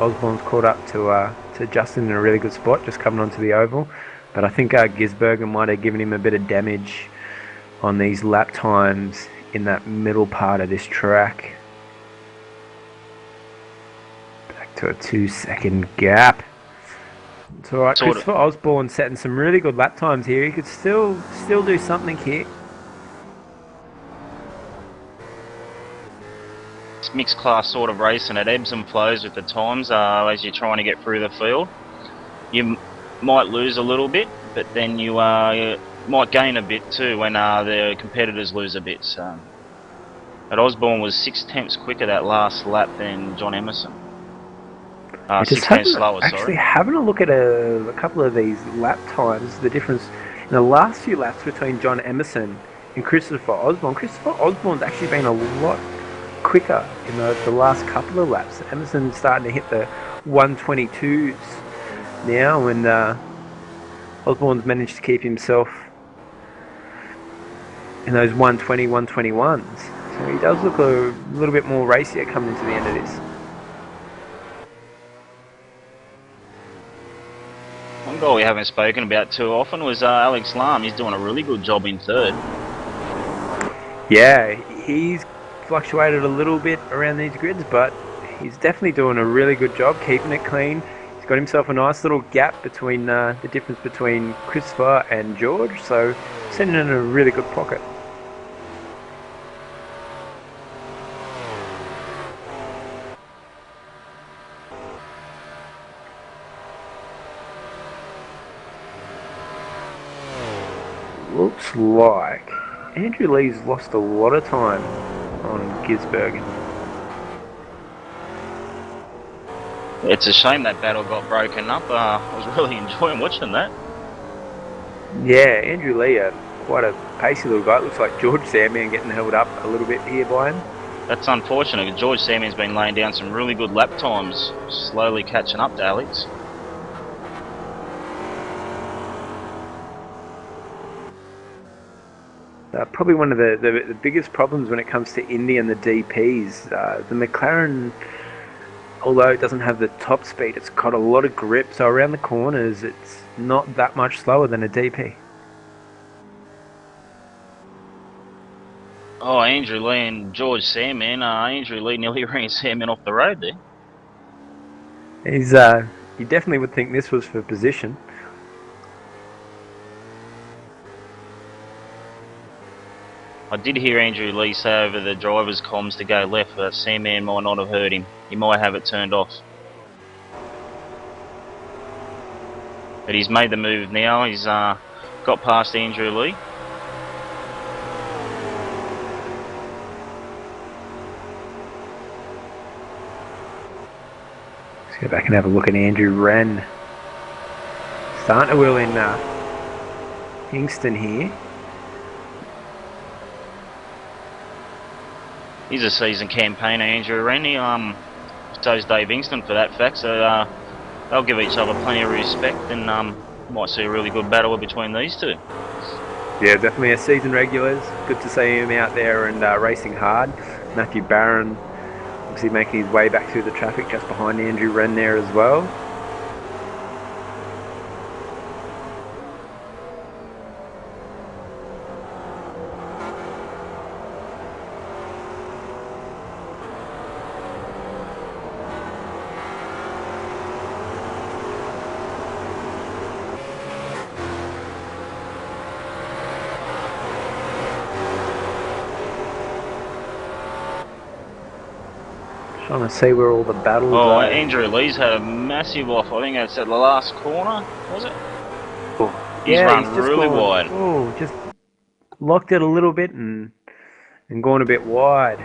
Osborne's caught up to Justin in a really good spot, just coming onto the oval. But I think Gisbergen might have given him a bit of damage on these lap times in that middle part of this track. Back to a 2 second gap. It's alright, Christopher Osborne setting some really good lap times here. He could still do something here. It's mixed class sort of race and it ebbs and flows with the times as you're trying to get through the field. You might lose a little bit, but then you might gain a bit too when the competitors lose a bit. So, but Osborne was 6 tenths quicker that last lap than John Emerson. 6 tenths slower, actually, having a look at a couple of these lap times, the difference in the last few laps between John Emerson and Christopher Osborne. Christopher Osborne's actually been a lot quicker in the last couple of laps. Emerson's starting to hit the 122s now, and Osborne's managed to keep himself in those 120, 121s. So he does look a little bit more racier coming into the end of this. One guy we haven't spoken about too often was Alex Lam. He's doing a really good job in third. Yeah, he's fluctuated a little bit around these grids, but he's definitely doing a really good job keeping it clean. He's got himself a nice little gap between the difference between Christopher and George, so sitting in a really good pocket. Looks like Andrew Lee's lost a lot of time on Gisbergen. It's a shame that battle got broken up. I was really enjoying watching that. Yeah, Andrew Lee, quite a pacey little guy. It looks like George Sandman getting held up a little bit here by him. That's unfortunate. George Sandman's been laying down some really good lap times, slowly catching up to Alex. probably one of the biggest problems when it comes to Indy and the DPs. The McLaren, although it doesn't have the top speed, it's got a lot of grip. So around the corners, it's not that much slower than a DP. Oh, Andrew Lee and George Sandman. Andrew Lee nearly ran Sandman off the road there. He's you definitely would think this was for position. I did hear Andrew Lee say over the driver's comms to go left, but Sandman might not have heard him. He might have it turned off. But he's made the move now. He's got past Andrew Lee. Let's go back and have a look at Andrew Wren. Starting to wheel in Kingston here. He's a seasoned campaigner, Andrew Wren. He so's Dave Ingston for that fact. So they'll give each other plenty of respect, and might see a really good battle between these two. Yeah, definitely a season regulars. Good to see him out there and racing hard. Matthew Barron obviously making his way back through the traffic just behind Andrew Wren there as well. Trying to see where all the battles are. Andrew Lee's had a massive off. I think that's at the last corner, was it? Oh, He's run really wide. Oh, just locked it a little bit and gone a bit wide.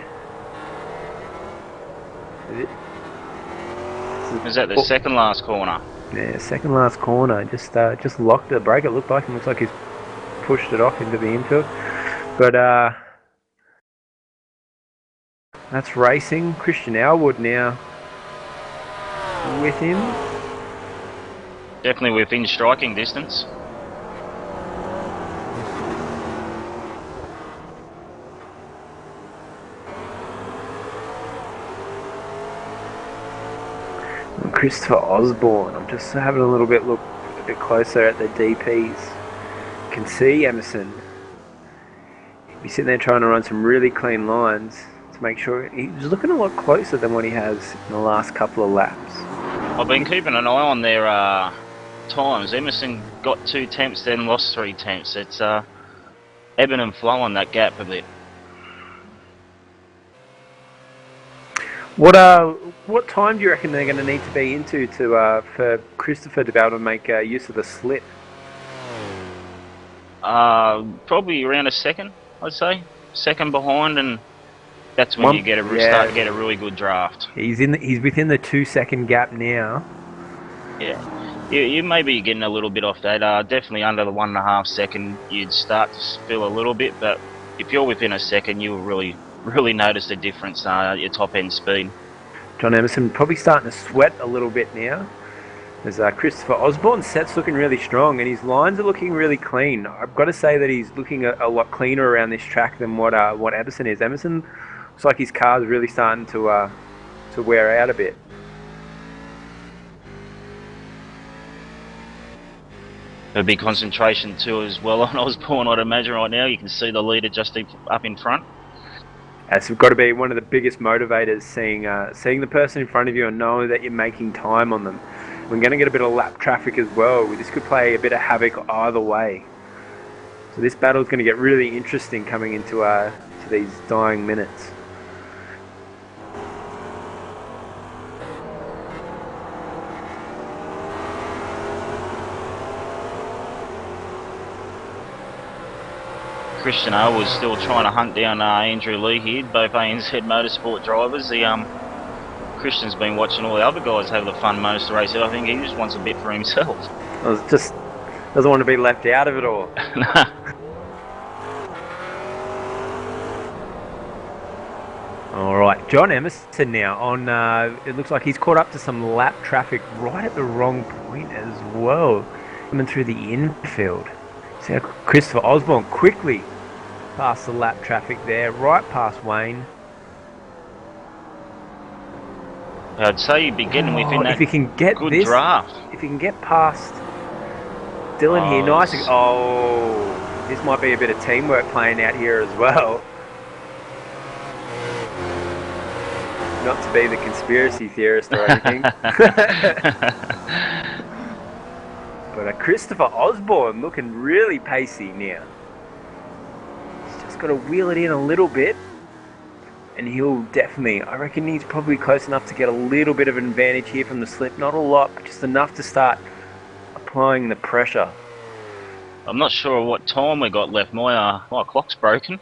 Is that the second last corner? Yeah, second last corner. Just locked the brake. It looked like. It looks like he's pushed it off into the infield. But that's racing. Christian Elwood now with him. Definitely within striking distance. And Christopher Osborne. I'm just having a little bit look a bit closer at the DPs. You can see Emerson. He's sitting there trying to run some really clean lines to make sure he's looking a lot closer than what he has in the last couple of laps. I've been keeping an eye on their times. Emerson got 2 tenths, then lost 3 tenths. It's ebbing and flowing that gap a bit. What time do you reckon they're going to need to be into for Christopher to be able to make use of the slip? Probably around a second, I'd say. Second behind, and that's when you get start to get a really good draft. He's within the 2 second gap now. Yeah. You may be getting a little bit off that. Definitely under the 1.5 second, you'd start to feel a little bit, but if you're within a second, you'll really notice the difference at your top end speed. John Emerson probably starting to sweat a little bit now. There's Christopher Osborne's set's looking really strong, and his lines are looking really clean. I've got to say that he's looking a lot cleaner around this track than what Emerson is. Emerson looks like his car's really starting to wear out a bit. A big concentration too as well on Osborne, I'd imagine right now. You can see the leader just up in front. It's got to be one of the biggest motivators, seeing the person in front of you and knowing that you're making time on them. We're going to get a bit of lap traffic as well. This could play a bit of havoc either way. So this battle is going to get really interesting coming into to these dying minutes. Christian O was still trying to hunt down Andrew Lee here, both ANZ Motorsport drivers. Christian's been watching all the other guys have the fun most race. I think he just wants a bit for himself. Just doesn't want to be left out of it all. All right, John Emerson now on. It looks like he's caught up to some lap traffic right at the wrong point as well, coming through the infield. See how Christopher Osborne quickly past the lap traffic there, right past Wayne. I'd say you'd be getting within If that he can get good this, draft. if he can get past Dylan here, nice. This might be a bit of teamwork playing out here as well. Not to be the conspiracy theorist or anything. But Christopher Osborne looking really pacey now. He's just got to wheel it in a little bit. And he'll definitely, I reckon he's probably close enough to get a little bit of an advantage here from the slip. Not a lot, but just enough to start applying the pressure. I'm not sure what time we got left. My clock's broken.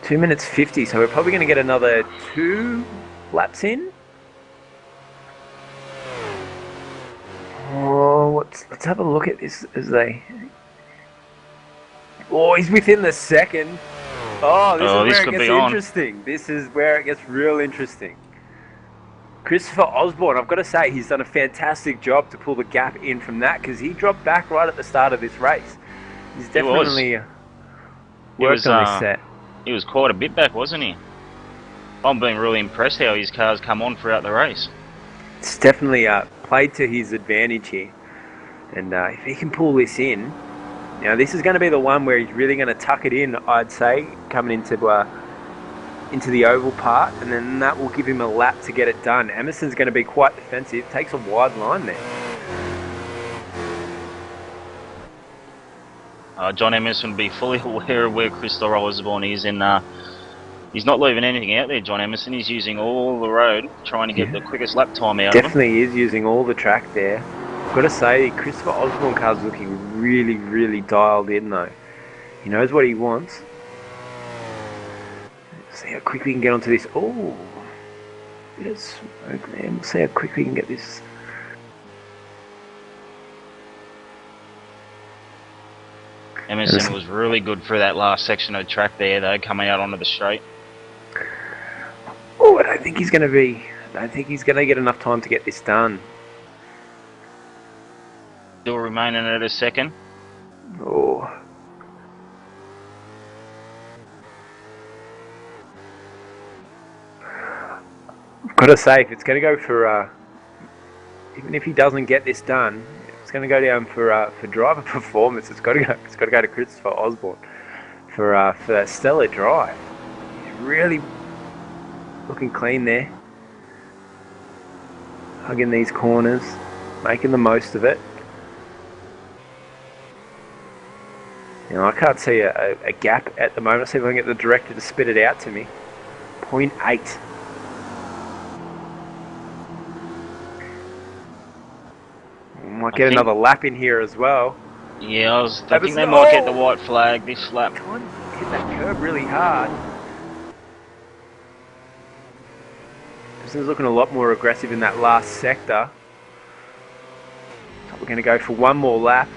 2 minutes 50, so we're probably going to get another 2 laps in. Oh, let's have a look at this as they... Oh, he's within the second. Oh, this is where it gets interesting. This is where it gets real interesting. Christopher Osborne, I've got to say, he's done a fantastic job to pull the gap in from that, because he dropped back right at the start of this race. He's definitely worked on this set. He was quite a bit back, wasn't he? I'm being really impressed how his car's come on throughout the race. It's definitely played to his advantage here. And if he can pull this in, now this is going to be the one where he's really going to tuck it in, I'd say, coming into the oval part, and then that will give him a lap to get it done. Emerson's going to be quite defensive, takes a wide line there. John Emerson would be fully aware of where Christopher Osborne is, and he's not leaving anything out there, John Emerson. He's using all the road, trying to get the quickest lap time out of him. Definitely is using all the track there. I've got to say, Christopher Osborne car's looking really, really dialed in though. He knows what he wants. See how quick we can get onto this. Oh, bit of smoke, man. We'll see how quick we can get this. Emerson was really good for that last section of track there, though, coming out onto the straight. Oh, I don't think he's going to get enough time to get this done. Still remaining at a second. Oh. I've got to say, if it's going to go for, even if he doesn't get this done, it's going to go down for driver performance. It's got to go to Christopher Osborne for that stellar drive. He's really looking clean there, hugging these corners, making the most of it. You know, I can't see a gap at the moment. Let's see if I can get the director to spit it out to me. 0.8. Might get another lap in here as well. Yeah, I think they might get the white flag this lap. Come on, hit that curb really hard. This is looking a lot more aggressive in that last sector. So we're going to go for one more lap.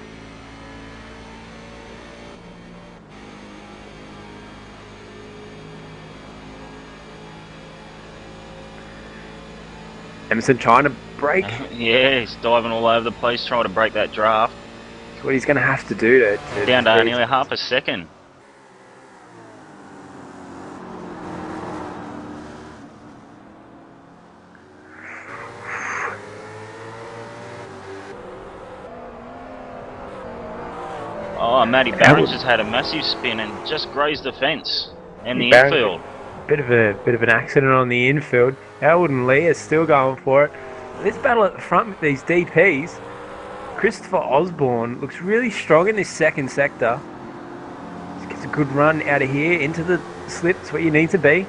Emerson trying to break. Yeah, he's diving all over the place trying to break that draft. That's what he's going to have to do to down to nearly half a second. Oh, Matty Barron just had a massive spin and just grazed the fence and the infield. Bit of an accident on the infield. Elwood and Lee are still going for it. This battle at the front with these DPs. Christopher Osborne looks really strong in this second sector. Just gets a good run out of here into the slip. That's what you need to be.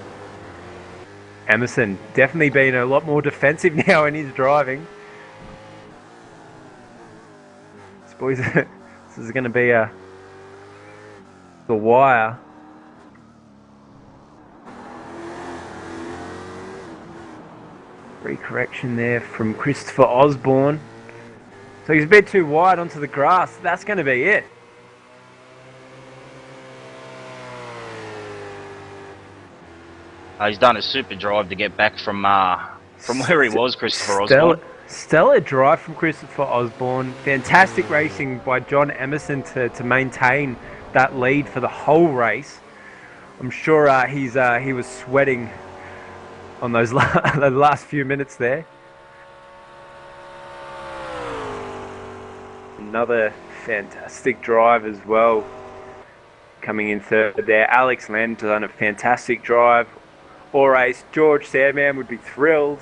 Emerson definitely being a lot more defensive now in his driving. Boys, this is going to be the wire. Correction there from Christopher Osborne. So he's a bit too wide onto the grass. That's going to be it. He's done a super drive to get back from where he was, Christopher Osborne. Stellar drive from Christopher Osborne. Fantastic racing by John Emerson to maintain that lead for the whole race. I'm sure he was sweating on those the last few minutes there. Another fantastic drive as well. Coming in third there, Alex Land done a fantastic drive all race. George Sandman would be thrilled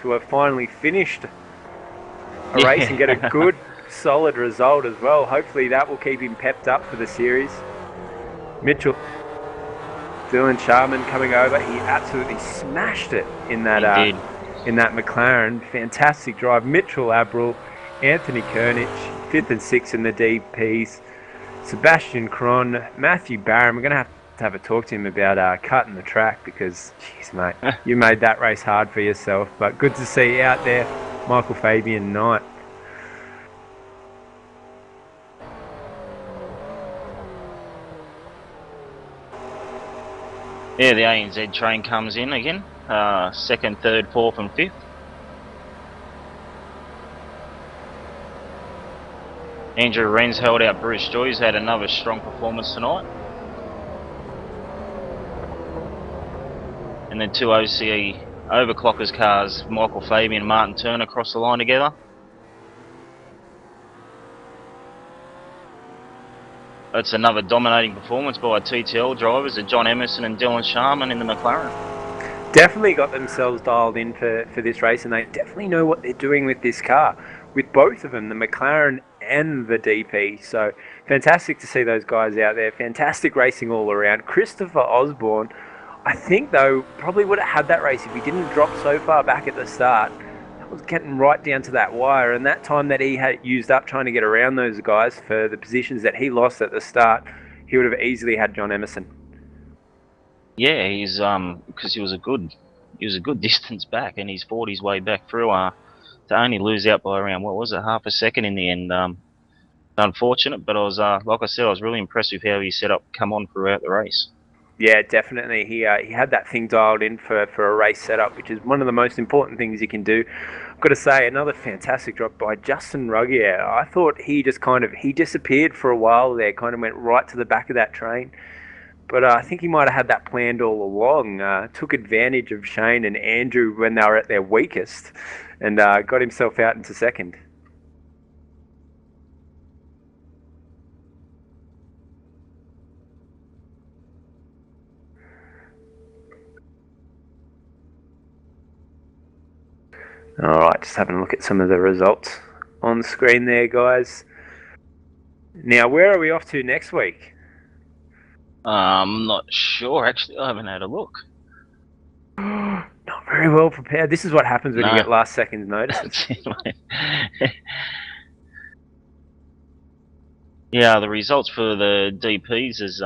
to have finally finished a race and get a good, solid result as well. Hopefully that will keep him pepped up for the series. Mitchell, Dylan Sharman coming over. He absolutely smashed it in that McLaren. Fantastic drive. Mitchell Abril, Anthony Kernich, 5th and 6th in the DPs. Sebastian Cron, Matthew Barron. We're going to have a talk to him about cutting the track because, jeez, mate, you made that race hard for yourself. But good to see you out there, Michael Fabian Knight. Yeah, the ANZ train comes in again. 2nd, 3rd, 4th and 5th. Andrew Wren's held out Bruce Joy. He's had another strong performance tonight. And then 2 OCE overclockers cars, Michael Fabian and Martin Turner across the line together. That's another dominating performance by TTL drivers, John Emerson and Dylan Sharman in the McLaren. Definitely got themselves dialed in for this race, and they definitely know what they're doing with this car, with both of them, the McLaren and the DP. So fantastic to see those guys out there. Fantastic racing all around. Christopher Osborne, I think, though, probably would have had that race if he didn't drop so far back at the start. That was getting right down to that wire, and that time that he had used up trying to get around those guys for the positions that he lost at the start, he would have easily had John Emerson. Yeah, he's because he was a good distance back, and he's fought his way back through to only lose out by around, what was it, half a second in the end. Unfortunate, but I was like I said, I was really impressed with how he set up, come on throughout the race. Yeah, definitely. He had that thing dialed in for a race setup, which is one of the most important things you can do. I've got to say, another fantastic drop by Justin Ruggier. I thought he disappeared for a while there, kind of went right to the back of that train. But I think he might have had that planned all along. Took advantage of Shane and Andrew when they were at their weakest, and got himself out into second. All right, just having a look at some of the results on screen there, guys. Now, where are we off to next week? I'm not sure, actually. I haven't had a look. Not very well prepared. This is what happens when you get last second notice. Yeah, the results for the DPs is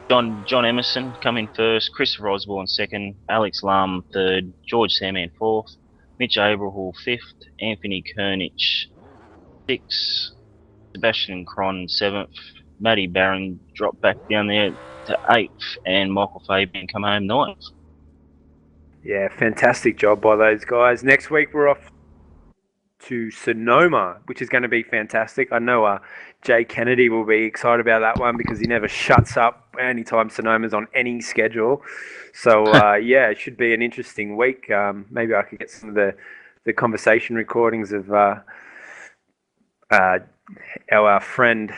John Emerson coming first, Christopher Osborne second, Alex Lam third, George Sandman fourth, Mitch Abrahall fifth, Anthony Kernich sixth, Sebastian Cron seventh, Matty Barron dropped back down there to eighth, and Michael Fabian come home ninth. Yeah, fantastic job by those guys. Next week we're off to Sonoma, which is going to be fantastic. I know Jay Kennedy will be excited about that one because he never shuts up anytime Sonoma's on any schedule. So, yeah, it should be an interesting week. Maybe I could get some of the conversation recordings of our friend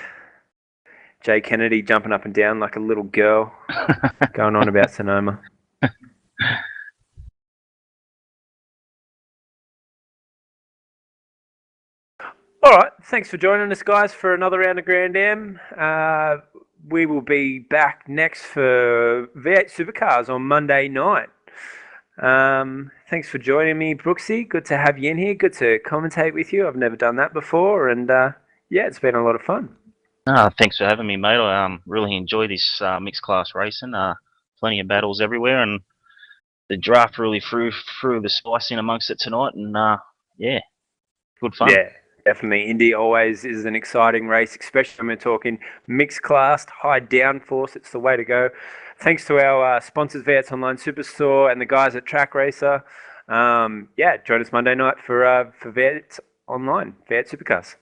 Jay Kennedy jumping up and down like a little girl going on about Sonoma. All right, thanks for joining us, guys, for another round of Grand Am. We will be back next for V8 Supercars on Monday night. Thanks for joining me, Brooksy. Good to have you in here. Good to commentate with you. I've never done that before, and yeah, it's been a lot of fun. Thanks for having me, mate. I really enjoy this mixed class racing. Plenty of battles everywhere, and the draft really threw the spice in amongst it tonight, and yeah, good fun. Yeah. Definitely. Indy always is an exciting race, especially when we're talking mixed class, high downforce. It's the way to go. Thanks to our sponsors, V8 Online Superstore and the guys at Track Racer. Yeah, join us Monday night for V8 Online, V8 Supercars.